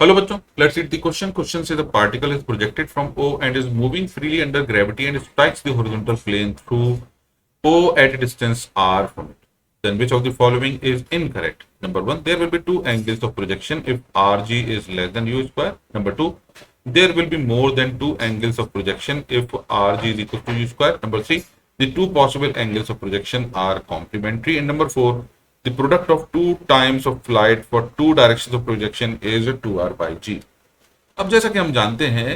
Hello bachcho, let's read the question. Question says the particle is projected from O and is moving freely under gravity and strikes the horizontal plane through O at a distance r from it. Then which of the following is incorrect? Number one, there will be two angles of projection if Rg is less than u square. Number two, there will be more than two angles of projection if Rg is equal to u square. Number three, the two possible angles of projection are complementary. And number four, the product of two times of flight for two directions of projection is 2r by g. अब जैसा कि हम जानते हैं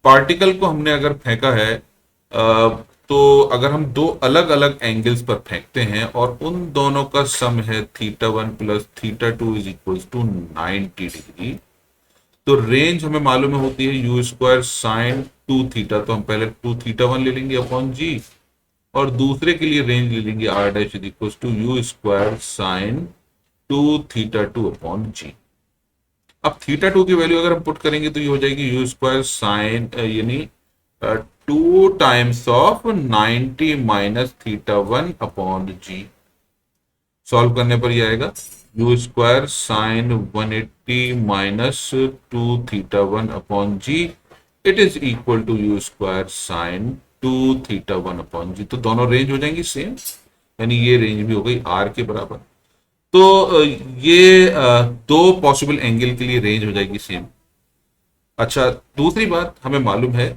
particle को हमने अगर फेंका है तो अगर हम दो अलग अलग एंगल्स पर फेंकते हैं और उन दोनों का सम है θ1 plus θ2 is equal to 90 degree, तो रेंज हमें मालूम होती है यू स्क्वायर साइन 2 थीटा, तो हम पहले 2 θ1 ले लेंगे अपॉन जी और दूसरे के लिए रेंज ले लेंगे R dash is equal to U square sine 2 θ2 upon G. अब θ2 की वैल्यू अगर हम पुट करेंगे तो ये हो जाएगी यू स्क्वायर साइन यानी 2 times of 90 minus θ1 upon G. Solve करने पर ये आएगा U square sine 180 minus 2 θ1 upon G, it is equal to U square sine 2 θ1 upon G. तो दोनों रेंज हो जाएंगी सेम, यानी ये रेंज भी हो गई आर के बराबर। तो ये दो पॉसिबल एंगल के लिए रेंज हो जाएगी सेम। अच्छा, दूसरी बात हमें मालूम है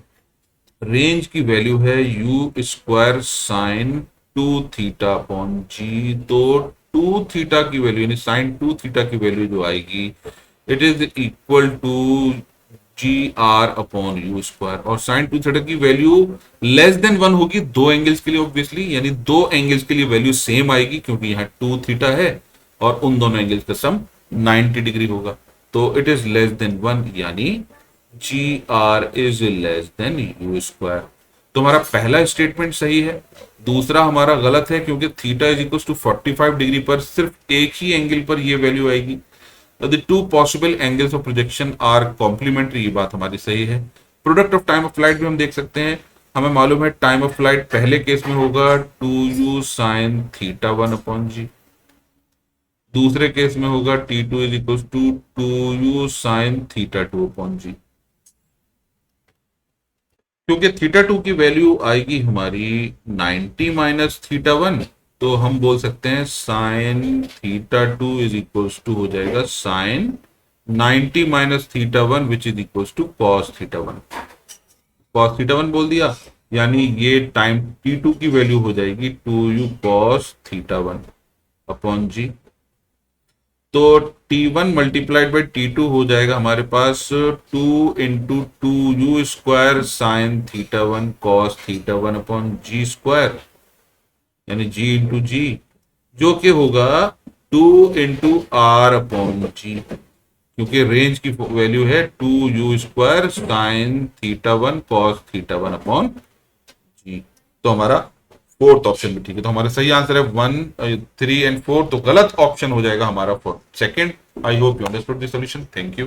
रेंज की वैल्यू है U square sine 2 theta upon G. तो 2 थीटा की वैल्यू यानी साइन 2 थीटा की वैल्यू जो आएगी it is equal to g r upon u square, और साइन 2 थीटा की वैल्यू लेस देन 1 होगी दो एंगल्स के लिए ऑब्वियसली, यानी दो एंगल्स के लिए वैल्यू सेम आएगी क्योंकि यहाँ 2 थीटा है और उन दोनों एंगल्स का सम 90 डिग्री होगा। तो इट इज लेस देन 1 यानी G R is less than U square. तो हमारा पहला स्टेटमेंट सही है, दूसरा हमारा गलत है क्योंकि theta is equal to 45 degree पर सिर्फ एक ही एंगल पर ये वैल्यू आएगी। The two possible angles of projection are complementary, ये बात हमारी सही है। Product of time of flight भी हम देख सकते हैं, हमें मालूम है टाइम ऑफ फ्लाइट पहले केस में होगा 2u साइन θ1 अपॉन जी, दूसरे केस में होगा t2 is equal to 2u sine θ2 upon G. क्योंकि θ2 की वैल्यू आएगी हमारी 90 माइनस θ1, तो हम बोल सकते हैं साइन θ2 इज इक्वल टू हो जाएगा sine 90 minus θ1 which is equal to cos θ1। Cos θ1 बोल दिया, यानी ये टाइम t2 की वैल्यू हो जाएगी 2u कॉस θ1 अपॉन जी। तो t1 मल्टीप्लाइड बाई t2 हो जाएगा हमारे पास 2 into 2u square sine θ1 cos θ1 upon G square, यानी g इंटू जी, जो कि होगा 2 इंटू आर अपॉन जी, क्योंकि रेंज की वैल्यू है 2u square sine θ1 cos θ1 upon G. तो हमारा फोर्थ ऑप्शन भी ठीक है। तो हमारा सही आंसर है 1, 3 एंड 4, तो गलत ऑप्शन हो जाएगा हमारा second. I hope you understood the solution. Thank you.